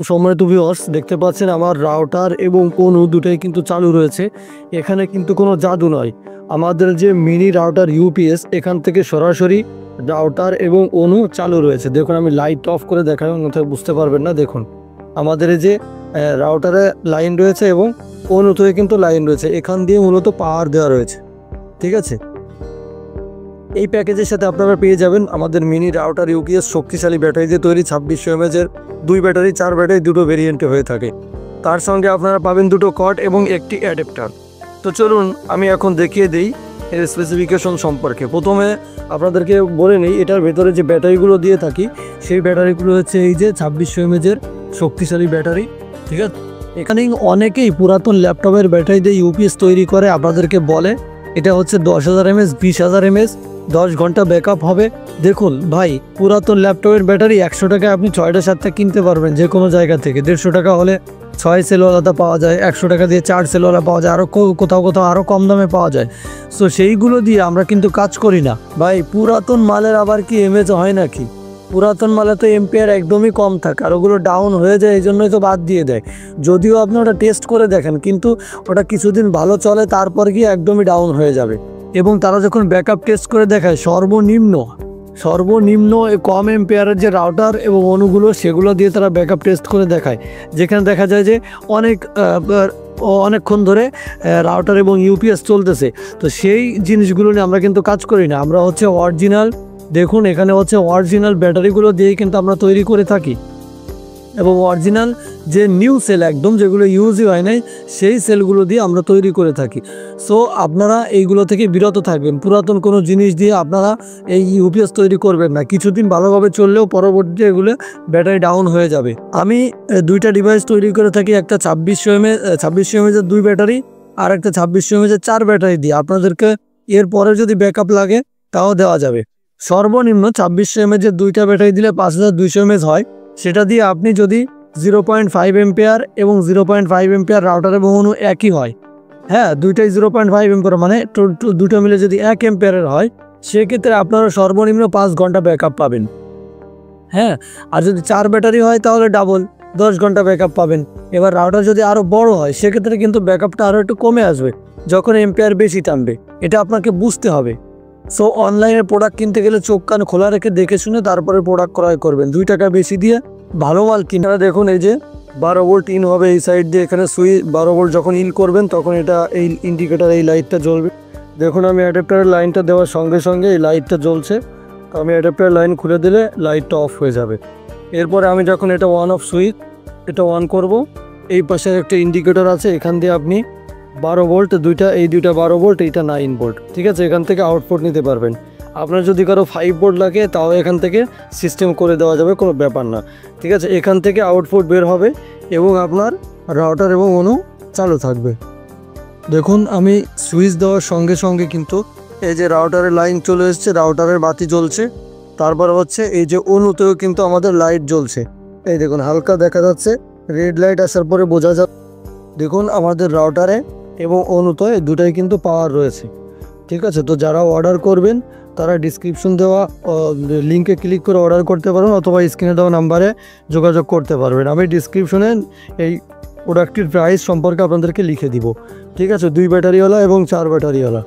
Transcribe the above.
সম্মানিত ভিউয়ার্স, দেখতে পাচ্ছেন আমার রাউটার এবং অনু দুটোই কিন্তু চালু রয়েছে। এখানে কিন্তু কোনো জাদু নয়। আমাদের যে মিনি রাউটার ইউপিএস, এখান থেকে সরাসরি রাউটার এবং অনু চালু রয়েছে। দেখুন, আমি লাইট অফ করে দেখাই, অন্যথায় বুঝতে পারবেন না। দেখুন, আমাদের এই যে রাউটারে লাইন রয়েছে এবং অনুতে কিন্তু লাইন রয়েছে, এখান দিয়ে মূলত পাওয়ার দেওয়া রয়েছে। ঠিক আছে, এই প্যাকেজের সাথে আপনারা পেয়ে যাবেন আমাদের মিনি রাউটার ইউপিএস শক্তিশালী ব্যাটারি দিয়ে তৈরি 2600 mAh-এর 2 ব্যাটারি, 4 ব্যাটারি, দুটো ভেরিয়েন্টে হয়ে থাকে। তার সঙ্গে আপনারা পাবেন দুটো কর্ড এবং একটি অ্যাডাপ্টার। তো চলুন আমি এখন দেখিয়ে দিই এর স্পেসিফিকেশন সম্পর্কে। প্রথমে আপনাদেরকে বলে নিই, এটার ভেতরে যে ব্যাটারিগুলো দিয়ে থাকি সেই ব্যাটারিগুলো হচ্ছে এই যে 2600 mAh-এর শক্তিশালী ব্যাটারি। ঠিক আছে, এখানে অনেকেই পুরাতন ল্যাপটপের ব্যাটারি দিয়ে ইউপিএস তৈরি করে আপনাদেরকে বলে এটা হচ্ছে 10,000 mAh, 20,000 mAh, 10 ঘন্টা ব্যাকআপ হবে। দেখুন ভাই, পুরাতন ল্যাপটপের ব্যাটারি 100 টাকায় আপনি 6টা 7টা কিনতে পারবেন যে কোনো জায়গা থেকে। 150 টাকা হলে 6 সেলওয়ালাটা পাওয়া যায়, 100 টাকা দিয়ে 4 সেলওয়ালা পাওয়া যায়, আরও কোথাও কোথাও আরও কম দামে পাওয়া যায়। সো সেইগুলো দিয়ে আমরা কিন্তু কাজ করি না ভাই। পুরাতন মালের আবার কি এমএজ হয় নাকি? পুরাতন মালে তো এম্পিয়ার একদমই কম থাকে, আর ওগুলো ডাউন হয়ে যায়, এই জন্যই তো বাদ দিয়ে দেয়। যদিও আপনি ওটা টেস্ট করে দেখেন, কিন্তু ওটা কিছুদিন ভালো চলে, তারপর গিয়ে একদমই ডাউন হয়ে যাবে। এবং তারা যখন ব্যাকআপ টেস্ট করে দেখায়, সর্বনিম্ন কম এম্পিয়ারের যে রাউটার এবং অনুগুলো, সেগুলো দিয়ে তারা ব্যাকআপ টেস্ট করে দেখায়, যেখানে দেখা যায় যে অনেকক্ষণ ধরে রাউটার এবং ইউপিএস চলতেছে। তো সেই জিনিসগুলো নিয়ে আমরা কিন্তু কাজ করি না। আমরা হচ্ছে অরিজিনাল, দেখুন এখানে হচ্ছে অরিজিনাল ব্যাটারিগুলো দিয়েই কিন্তু আমরা তৈরি করে থাকি, এবং অরিজিনাল যে নিউ সেল একদম, যেগুলো ইউজই হয় নাই, সেই সেলগুলো দিয়ে আমরা তৈরি করে থাকি। সো আপনারা এইগুলো থেকে বিরত থাকবেন। পুরাতন কোনো জিনিস দিয়ে আপনারা এই ইউপিএস তৈরি করবেন না। কিছুদিন ভালোভাবে চললেও পরবর্তীতে এগুলো ব্যাটারি ডাউন হয়ে যাবে। আমি দুইটা ডিভাইস তৈরি করে থাকি, একটা 2600 mAh-এর 2 ব্যাটারি, আর একটা 2600 mAh-এর 4 ব্যাটারি দিয়ে। আপনাদেরকে এরপরে যদি ব্যাকআপ লাগে তাও দেওয়া যাবে। সর্বনিম্ন 2600 mAh-এর 2টা ব্যাটারি দিলে 5200 mAh হয়। সেটা দিয়ে আপনি যদি 0.5 এম্পিয়ার এবং 0.5 এম্পিয়ার রাউটার এবং অনু একই হয়, হ্যাঁ দুইটাই 0.5 এম্পিয়ার, মানে দুটো মিলে যদি 1 এম্পিয়ারের হয়, সেক্ষেত্রে আপনারা সর্বনিম্ন 5 ঘন্টা ব্যাকআপ পাবেন। হ্যাঁ, আর যদি 4 ব্যাটারি হয় তাহলে ডাবল 10 ঘন্টা ব্যাকআপ পাবেন। এবার রাউটার যদি আরও বড় হয়, সেক্ষেত্রে কিন্তু ব্যাকআপটা আরও একটু কমে আসবে যখন এম্পিয়ার বেশি টানবে। এটা আপনাকে বুঝতে হবে। সো অনলাইনে প্রোডাক্ট কিনতে গেলে চোখ কান খোলা রেখে দেখে শুনে তারপরে প্রোডাক্ট ক্রয় করবেন। 2 টাকা বেশি দিয়ে ভালো মাল কিনে। দেখুন এই যে 12 ভোল্ট ইন হবে এই সাইড দিয়ে, এখানে সুইচ 12 ভোল্ট যখন ইন করবেন তখন এটা এই ইন্ডিকেটার এই লাইটটা জ্বলবে। দেখুন আমি অ্যাডাপ্টারের লাইনটা দেওয়ার সঙ্গে সঙ্গে এই লাইটটা জ্বলছে। আমি অ্যাডাপ্টারের লাইন খুলে দিলে লাইটটা অফ হয়ে যাবে। এরপরে আমি যখন এটা অন অফ সুইচ এটা অন করব, এই পাশে একটা ইন্ডিকেটর আছে, এখান দিয়ে আপনি 12 ভোল্ট এই দুইটা 12 ভোল্ট, এইটা 9 ভোল্ট। ঠিক আছে, এখান থেকে আউটপুট নিতে পারবেন। আপনার যদি কারো 5 ভোল্ট লাগে তাও এখান থেকে সিস্টেম করে দেওয়া যাবে, কোনো ব্যাপার না। ঠিক আছে, এখান থেকে আউটপুট বের হবে এবং আপনার রাউটার এবং অনু চালু থাকবে। দেখুন আমি সুইচ দেওয়ার সঙ্গে সঙ্গে কিন্তু এই যে রাউটারের লাইন চলে এসছে, রাউটারের বাতি জ্বলছে। তারপর হচ্ছে এই যে অনুতেও কিন্তু আমাদের লাইট জ্বলছে। এই দেখুন হালকা দেখা যাচ্ছে, রেড লাইট আসার পরে বোঝা যাবে। দেখুন আমাদের রাউটারে এবং অনুতে দুটাই কিন্তু পাওয়ার রয়েছে। ঠিক আছে, তো যারা অর্ডার করবেন তারা ডিসক্রিপশন দেওয়া লিঙ্কে ক্লিক করে অর্ডার করতে পারবেন, অথবা স্ক্রিনে দেওয়া নাম্বারে যোগাযোগ করতে পারবেন। আমি ডিসক্রিপশনে এই প্রোডাক্টটির প্রাইস সম্পর্কে আপনাদেরকে লিখে দিব। ঠিক আছে, 2 ব্যাটারিওয়ালা এবং 4 ব্যাটারিওয়ালা।